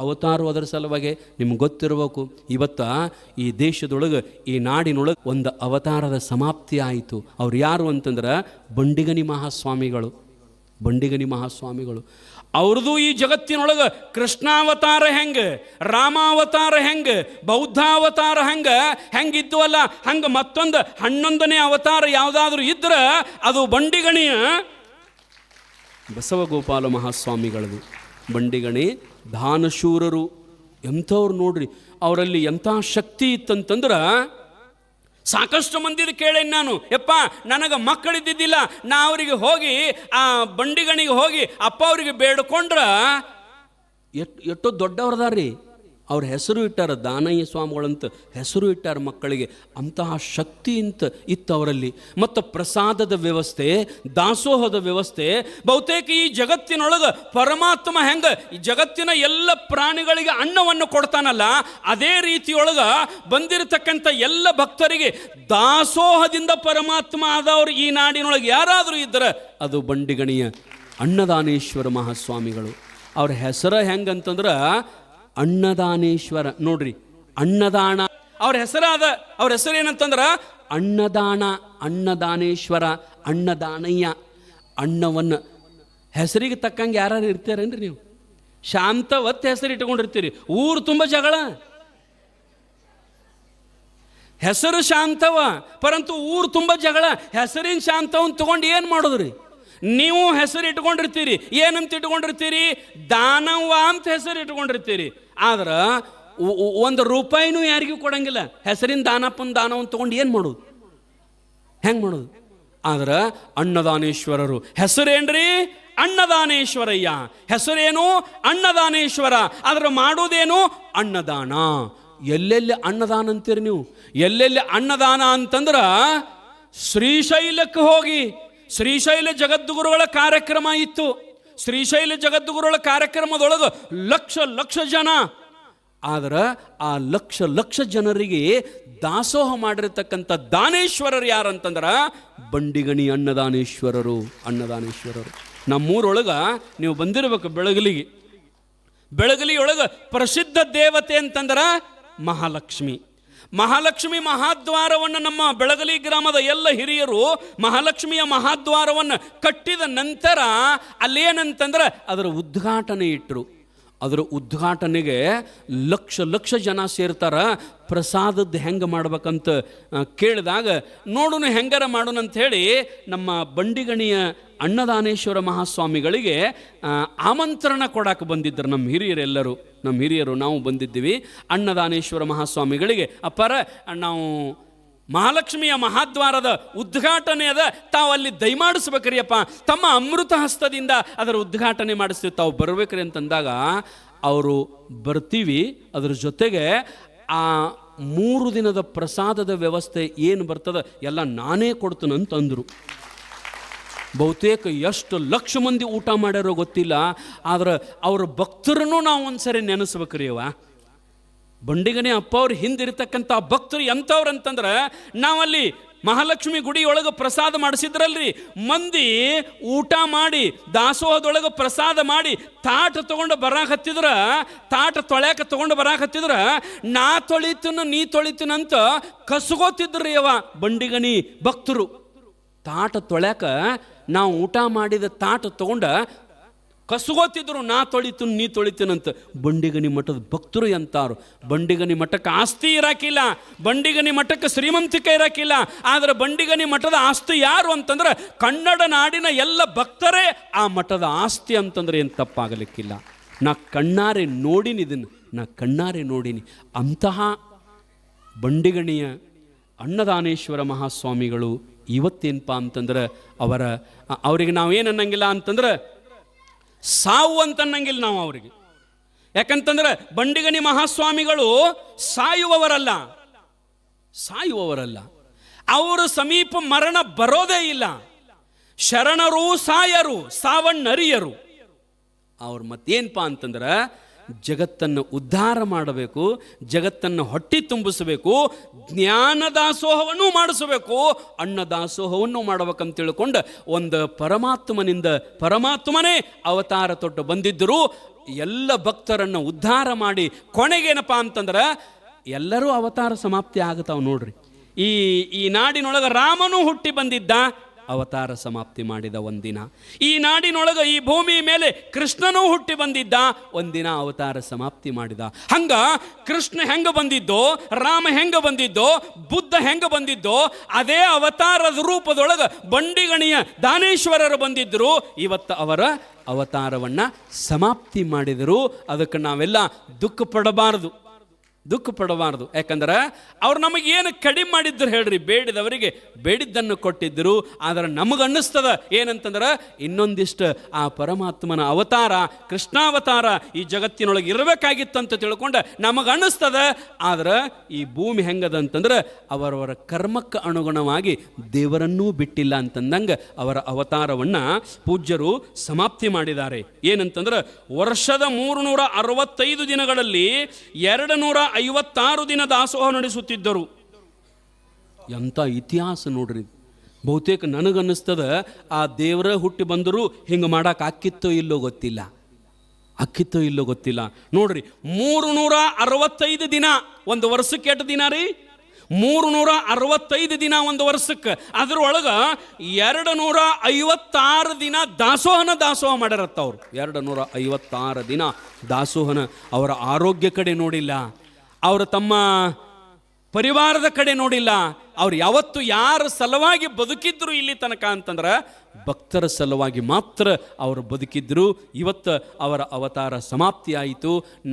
ಅವತಾರ ಅದರ ಸಲುವಾಗಿ ನಿಮ್ಗೆ ಗೊತ್ತಿರಬೇಕು. ಇವತ್ತು ಈ ದೇಶದೊಳಗೆ, ಈ ನಾಡಿನೊಳಗೆ ಒಂದು ಅವತಾರದ ಸಮಾಪ್ತಿ ಆಯಿತು. ಅವ್ರು ಯಾರು ಅಂತಂದ್ರೆ ಬಂಡಿಗನಿ ಮಹಾಸ್ವಾಮಿಗಳು. ಬಂಡಿಗನಿ ಮಹಾಸ್ವಾಮಿಗಳು ಅವ್ರದ್ದು ಈ ಜಗತ್ತಿನೊಳಗೆ ಕೃಷ್ಣಾವತಾರ ಹೆಂಗೆ, ರಾಮಾವತಾರ ಹೆಂಗೆ, ಬೌದ್ಧಾವತಾರ ಹೆಂಗಿದ್ವಲ್ಲ ಹಂಗೆ ಮತ್ತೊಂದು 11ನೇ ಅವತಾರ ಯಾವುದಾದ್ರೂ ಇದ್ರೆ ಅದು ಬಂಡಿಗಣಿಯ ಬಸವಗೋಪಾಲ ಮಹಾಸ್ವಾಮಿಗಳದು. ಬಂಡಿಗಣಿ ದಾನಶೂರರು ಎಂಥವ್ರು ನೋಡ್ರಿ. ಅವರಲ್ಲಿ ಎಂಥ ಶಕ್ತಿ ಇತ್ತಂತಂದ್ರೆ ಸಾಕಷ್ಟು ಮಂದಿದು ಕೇಳೇನು ನಾನು, ಯಪ್ಪ ನನಗೆ ಮಕ್ಕಳಿದ್ದಿದ್ದಿಲ್ಲ, ನಾ ಅವರಿಗೆ ಹೋಗಿ ಆ ಬಂಡಿಗಣಿಗೆ ಹೋಗಿ ಅಪ್ಪ ಅವರಿಗೆ ಬೇಡ್ಕೊಂಡ್ರೆ ಎಷ್ಟೋ ದೊಡ್ಡವ್ರದಾರ್ರಿ. ಅವ್ರ ಹೆಸರು ಇಟ್ಟಾರ, ದಾನಯ್ಯ ಸ್ವಾಮಿಗಳಂತ ಹೆಸರು ಇಟ್ಟಾರ ಮಕ್ಕಳಿಗೆ. ಅಂತಹ ಶಕ್ತಿ ಇತ್ತು ಅವರಲ್ಲಿ. ಮತ್ತು ಪ್ರಸಾದದ ವ್ಯವಸ್ಥೆ, ದಾಸೋಹದ ವ್ಯವಸ್ಥೆ. ಬಹುತೇಕ ಈ ಜಗತ್ತಿನೊಳಗೆ ಪರಮಾತ್ಮ ಹೆಂಗೆ ಈ ಜಗತ್ತಿನ ಎಲ್ಲ ಪ್ರಾಣಿಗಳಿಗೆ ಅನ್ನವನ್ನು ಕೊಡ್ತಾನಲ್ಲ, ಅದೇ ರೀತಿಯೊಳಗೆ ಬಂದಿರತಕ್ಕಂಥ ಎಲ್ಲ ಭಕ್ತರಿಗೆ ದಾಸೋಹದಿಂದ ಪರಮಾತ್ಮ ಆದವರು ಈ ನಾಡಿನೊಳಗೆ ಯಾರಾದರೂ ಇದ್ದರೆ ಅದು ಬಂಡಿಗಣಿಯ ಅನ್ನದಾನೇಶ್ವರ ಮಹಾಸ್ವಾಮಿಗಳು. ಅವ್ರ ಹೆಸರು ಹೆಂಗಂತಂದ್ರೆ ಅನ್ನದಾನೇಶ್ವರ. ನೋಡ್ರಿ, ಅನ್ನದಾನ ಅವ್ರ ಹೆಸರಾದ. ಅವ್ರ ಹೆಸರು ಏನಂತಂದ್ರೆ ಅನ್ನದಾನ, ಅನ್ನದಾನೇಶ್ವರ, ಅನ್ನದಾನಯ್ಯ. ಅನ್ನವನ್ನು ಹೆಸರಿಗೆ ತಕ್ಕಂಗೆ ಯಾರು ಇರ್ತೀರೇನ್ರಿ ನೀವು? ಶಾಂತವತ್ತು ಹೆಸರು ಇಟ್ಕೊಂಡಿರ್ತೀರಿ, ಊರು ತುಂಬ ಜಗಳ. ಹೆಸರು ಶಾಂತವ, ಪರಂತು ಊರು ತುಂಬ ಜಗಳ. ಹೆಸರಿನ ಶಾಂತವನ್ನು ತಗೊಂಡು ಏನು ಮಾಡೋದ್ರಿ? ನೀವು ಹೆಸರು ಇಟ್ಕೊಂಡಿರ್ತೀರಿ, ಏನಂತ ಇಟ್ಕೊಂಡಿರ್ತೀರಿ? ದಾನವ್ವ ಅಂತ ಹೆಸರು ಇಟ್ಕೊಂಡಿರ್ತೀರಿ. ಆದ್ರೆ ₹1 ಯಾರಿಗೂ ಕೊಡಂಗಿಲ್ಲ. ಹೆಸರಿನ ದಾನಪ್ಪನ ದಾನವನ್ನು ತಗೊಂಡು ಏನು ಮಾಡೋದು? ಹೆಂಗೆ ಮಾಡೋದು? ಆದ್ರೆ ಅನ್ನದಾನೇಶ್ವರರು ಹೆಸರೇನ್ರಿ? ಅನ್ನದಾನೇಶ್ವರಯ್ಯ. ಹೆಸರೇನು? ಅನ್ನದಾನೇಶ್ವರ. ಆದ್ರೆ ಮಾಡೋದೇನು? ಅನ್ನದಾನ. ಎಲ್ಲೆಲ್ಲಿ ಅನ್ನದಾನ ಅಂತೀರಿ ನೀವು? ಎಲ್ಲೆಲ್ಲಿ ಅನ್ನದಾನ ಅಂತಂದ್ರೆ ಶ್ರೀಶೈಲಕ್ಕೆ ಹೋಗಿ, ಶ್ರೀಶೈಲ ಜಗದ್ಗುರುಗಳ ಕಾರ್ಯಕ್ರಮ ಇತ್ತು. ಶ್ರೀಶೈಲ ಜಗದ್ಗುರುಗಳ ಕಾರ್ಯಕ್ರಮದೊಳಗೆ ಲಕ್ಷ ಜನ. ಆದ್ರೆ ಆ ಲಕ್ಷ ಜನರಿಗೆ ದಾಸೋಹ ಮಾಡಿರ್ತಕ್ಕಂಥ ದಾನೇಶ್ವರರು ಯಾರಂತಂದ್ರೆ ಬಂಡಿಗಣಿ ಅನ್ನದಾನೇಶ್ವರರು. ಅನ್ನದಾನೇಶ್ವರರು ನಮ್ಮೂರೊಳಗೆ ನೀವು ಬಂದಿರಬೇಕು. ಬೆಳಗಲಿಯೊಳಗೆ ಪ್ರಸಿದ್ಧ ದೇವತೆ ಅಂತಂದ್ರೆ ಮಹಾಲಕ್ಷ್ಮಿ. ಮಹಾಲಕ್ಷ್ಮಿ ಮಹಾದ್ವಾರವನ್ನು ನಮ್ಮ ಬೆಳಗಲಿ ಗ್ರಾಮದ ಎಲ್ಲ ಹಿರಿಯರು ಮಹಾಲಕ್ಷ್ಮಿಯ ಮಹಾದ್ವಾರವನ್ನು ಕಟ್ಟಿದ ನಂತರ ಅಲ್ಲೇನಂತಂದ್ರೆ ಅದರ ಉದ್ಘಾಟನೆ ಇಟ್ಟರು. ಅದರ ಉದ್ಘಾಟನೆಗೆ ಲಕ್ಷ ಜನ ಸೇರ್ತಾರ. ಪ್ರಸಾದದ್ದು ಹೆಂಗೆ ಮಾಡ್ಬೇಕಂತ ಕೇಳಿದಾಗ ನೋಡೋಣ ಹೆಂಗಾರ ಮಾಡೋಣ ಅಂಥೇಳಿ ನಮ್ಮ ಬಂಡಿಗಣಿಯ ಅನ್ನದಾನೇಶ್ವರ ಮಹಾಸ್ವಾಮಿಗಳಿಗೆ ಆಮಂತ್ರಣ ಕೊಡಕ್ಕೆ ಬಂದಿದ್ದರು ನಮ್ಮ ಹಿರಿಯರೆಲ್ಲರೂ. ನಮ್ಮ ಹಿರಿಯರು ನಾವು ಬಂದಿದ್ದೀವಿ. ಅನ್ನದಾನೇಶ್ವರ ಮಹಾಸ್ವಾಮಿಗಳಿಗೆ, ಅಪ್ಪರ ನಾವು ಮಹಾಲಕ್ಷ್ಮಿಯ ಮಹಾದ್ವಾರದ ಉದ್ಘಾಟನೆ ಅದ, ತಾವು ಅಲ್ಲಿ ದಯಮಾಡಿಸ್ಬೇಕ್ರಿ ಅಪ್ಪ, ತಮ್ಮ ಅಮೃತ ಹಸ್ತದಿಂದ ಅದರ ಉದ್ಘಾಟನೆ ಮಾಡಿಸ್ತೀವಿ, ತಾವು ಬರ್ಬೇಕ್ರಿ ಅಂತಂದಾಗ ಅವರು ಬರ್ತೀವಿ. ಅದರ ಜೊತೆಗೆ ಆ 3 ದಿನದ ಪ್ರಸಾದದ ವ್ಯವಸ್ಥೆ ಏನು ಬರ್ತದೆ ಎಲ್ಲ ನಾನೇ ಕೊಡ್ತೀನಂತಂದರು. ಬಹುತೇಕ ಎಷ್ಟು ಲಕ್ಷ ಮಂದಿ ಊಟ ಮಾಡ್ಯಾರೋ ಗೊತ್ತಿಲ್ಲ. ಆದ್ರೆ ಅವ್ರ ಭಕ್ತರನ್ನು ನಾವು ಒಂದ್ಸರಿ ನೆನೆಸ್ಬೇಕ್ರಿ. ಬಂಡಿಗಣಿ ಅಪ್ಪ ಅವ್ರು ಹಿಂದಿರ್ತಕ್ಕಂಥ ಭಕ್ತರು ಎಂಥವ್ರು ಅಂತಂದ್ರೆ, ನಾವಲ್ಲಿ ಮಹಾಲಕ್ಷ್ಮಿ ಗುಡಿಯೊಳಗೆ ಪ್ರಸಾದ ಮಾಡಿಸಿದ್ರಲ್ರಿ, ಮಂದಿ ಊಟ ಮಾಡಿ ದಾಸೋಹದೊಳಗೆ ಪ್ರಸಾದ ಮಾಡಿ ತಾಟ ತೊಗೊಂಡು ಬರಾಕತ್ತಿದ್ರ, ತಾಟ ತೊಳ್ಯಾಕ ತೊಗೊಂಡು ಬರಾಕತ್ತಿದ್ರ, ನಾ ತೊಳಿತೀನ ನೀ ತೊಳಿತೀನಂತ ಕಸ್ಗೋತಿದ್ರಿ ಬಂಡಿಗಣಿ ಭಕ್ತರು. ತಾಟ ತೊಳ್ಯಾಕ ನಾವು ಊಟ ಮಾಡಿದ ತಾಟ ತೊಗೊಂಡ ಕಸ್ಗೋತಿದ್ರು, ನಾ ತೊಳಿತೀನಿ ನೀ ತೊಳಿತೀನಂತ. ಬಂಡಿಗಣಿ ಮಠದ ಭಕ್ತರು ಎಂತಾರು. ಬಂಡಿಗಣಿ ಮಠಕ್ಕೆ ಆಸ್ತಿ ಇರಾಕಿಲ್ಲ, ಬಂಡಿಗಣಿ ಮಠಕ್ಕೆ ಶ್ರೀಮಂತಿಕೆ ಇರಾಕಿಲ್ಲ. ಆದರೆ ಬಂಡಿಗಣಿ ಮಠದ ಆಸ್ತಿ ಯಾರು ಅಂತಂದ್ರೆ ಕನ್ನಡ ನಾಡಿನ ಎಲ್ಲ ಭಕ್ತರೇ ಆ ಮಠದ ಆಸ್ತಿ ಅಂತಂದ್ರೆ ಏನು ತಪ್ಪಾಗಲಿಕ್ಕಿಲ್ಲ. ನಾ ಕಣ್ಣಾರೆ ನೋಡಿನಿ, ಇದನ್ನು ನಾ ಕಣ್ಣಾರೆ ನೋಡಿನಿ. ಅಂತಹ ಬಂಡಿಗಣಿಯ ಅನ್ನದಾನೇಶ್ವರ ಮಹಾಸ್ವಾಮಿಗಳು ಇವತ್ತೇನಪ್ಪ ಅಂತಂದ್ರೆ ಅವರಿಗೆ ನಾವೇನು ಅನ್ನಂಗಿಲ್ಲ ಅಂತಂದ್ರೆ ಸಾವು ಅಂತ ಅನ್ನಂಗಿಲ್ಲ ನಾವು ಅವರಿಗೆ. ಯಾಕಂತಂದ್ರೆ ಬಂಡಿಗಣಿ ಮಹಾಸ್ವಾಮಿಗಳು ಸಾಯುವವರಲ್ಲ. ಅವರ ಸಮೀಪ ಮರಣ ಬರೋದೇ ಇಲ್ಲ. ಶರಣರು ಸಾಯರು, ಸಾವನ್ನರಿಯರು. ಅವ್ರು ಮತ್ತೇನಪ್ಪ ಅಂತಂದ್ರೆ ಜಗತ್ತನ್ನು ಉದ್ಧಾರ ಮಾಡಬೇಕು, ಜಗತ್ತನ್ನು ಹೊಟ್ಟಿ ತುಂಬಿಸಬೇಕು, ಜ್ಞಾನ ದಾಸೋಹವನ್ನು ಮಾಡಿಸಬೇಕು, ಅನ್ನ ದಾಸೋಹವನ್ನು ಮಾಡಬೇಕಂತ ತಿಳ್ಕೊಂಡು ಒಂದು ಪರಮಾತ್ಮನೇ ಅವತಾರ ತೊಟ್ಟು ಬಂದಿದ್ದರು. ಎಲ್ಲ ಭಕ್ತರನ್ನು ಉದ್ಧಾರ ಮಾಡಿ ಕೊನೆಗೇನಪ್ಪ ಅಂತಂದ್ರೆ ಎಲ್ಲರೂ ಅವತಾರ ಸಮಾಪ್ತಿ ಆಗುತ್ತಾವ ನೋಡ್ರಿ. ಈ ನಾಡಿನೊಳಗೆ ರಾಮನು ಹುಟ್ಟಿ ಬಂದಿದ್ದ, ಅವತಾರ ಸಮಾಪ್ತಿ ಮಾಡಿದ ಒಂದಿನ. ಈ ನಾಡಿನೊಳಗೆ ಈ ಭೂಮಿ ಮೇಲೆ ಕೃಷ್ಣನೂ ಹುಟ್ಟಿ ಬಂದಿದ್ದ, ಒಂದಿನ ಅವತಾರ ಸಮಾಪ್ತಿ ಮಾಡಿದ. ಹಂಗ ಕೃಷ್ಣ ಹೆಂಗ ಬಂದಿದ್ದೋ, ರಾಮ ಹೆಂಗ ಬಂದಿದ್ದೋ, ಬುದ್ಧ ಹೆಂಗ ಬಂದಿದ್ದೋ, ಅದೇ ಅವತಾರದ ರೂಪದೊಳಗೆ ಬಂಡಿಗಣಿಯ ದಾನೇಶ್ವರರು ಬಂದಿದ್ದರು. ಇವತ್ತು ಅವರ ಅವತಾರವನ್ನ ಸಮಾಪ್ತಿ ಮಾಡಿದರು. ಅದಕ್ಕೆ ನಾವೆಲ್ಲ ದುಃಖ ಪಡಬಾರದು. ಯಾಕಂದ್ರೆ ಅವ್ರು ನಮಗೇನು ಕಡಿಮೆ ಮಾಡಿದ್ರು ಹೇಳ್ರಿ, ಬೇಡಿದವರಿಗೆ ಬೇಡಿದ್ದನ್ನು ಕೊಟ್ಟಿದ್ದರು. ಆದರೆ ನಮಗನ್ನಿಸ್ತದ ಏನಂತಂದ್ರೆ ಇನ್ನೊಂದಿಷ್ಟು ಆ ಪರಮಾತ್ಮನ ಅವತಾರ, ಕೃಷ್ಣಾವತಾರ ಈ ಜಗತ್ತಿನೊಳಗೆ ಇರಬೇಕಾಗಿತ್ತಂತ ತಿಳ್ಕೊಂಡು ನಮಗನ್ನಿಸ್ತದ. ಆದ್ರೆ ಈ ಭೂಮಿ ಹೆಂಗದ ಅಂತಂದ್ರೆ ಅವರವರ ಕರ್ಮಕ್ಕೆ ಅನುಗುಣವಾಗಿ ದೇವರನ್ನೂ ಬಿಟ್ಟಿಲ್ಲ ಅಂತಂದಂಗೆ ಅವರ ಅವತಾರವನ್ನು ಪೂಜ್ಯರು ಸಮಾಪ್ತಿ ಮಾಡಿದ್ದಾರೆ. ಏನಂತಂದ್ರೆ ವರ್ಷದ 365 ದಿನಗಳಲ್ಲಿ 256 ದಿನ ದಾಸೋಹ ನಡೆಸುತ್ತಿದ್ದರು. ಎಂಥ ಇತಿಹಾಸ ನೋಡ್ರಿ. ಬಹುತೇಕ ನನಗನ್ನಿಸ್ತದ ಆ ದೇವರ ಹುಟ್ಟಿ ಬಂದರೂ ಹಿಂಗೆ ಮಾಡಕ್ಕೆ ಆಕ್ಕಿತ್ತೋ ಇಲ್ಲೋ ಗೊತ್ತಿಲ್ಲ. ನೋಡ್ರಿ, 365 ದಿನ ಒಂದು ವರ್ಷಕ್ಕೆ ಎಷ್ಟು ದಿನ ರೀ? 365 ದಿನ ಒಂದು ವರ್ಷಕ್ಕೆ. ಅದರೊಳಗೆ 256 ದಿನ ದಾಸೋಹ ಮಾಡ್ಯಾರತ್ತ ಅವರು. 256 ದಿನ ದಾಸೋಹನ. ಅವರ ಆರೋಗ್ಯ ಕಡೆ ನೋಡಿಲ್ಲ, ಅವರು ತಮ್ಮ ಪರಿವಾರದ ಕಡೆ ನೋಡಿಲ್ಲ. ಅವ್ರು ಯಾವತ್ತು ಯಾರ ಸಲುವಾಗಿ ಬದುಕಿದ್ರು ಇಲ್ಲಿ ತನಕ ಅಂತಂದ್ರೆ ಭಕ್ತರ ಸಲುವಾಗಿ ಮಾತ್ರ ಅವರು ಬದುಕಿದ್ರು. ಇವತ್ತು ಅವರ ಅವತಾರ ಸಮಾಪ್ತಿ ಆಯಿತು. ನಾವು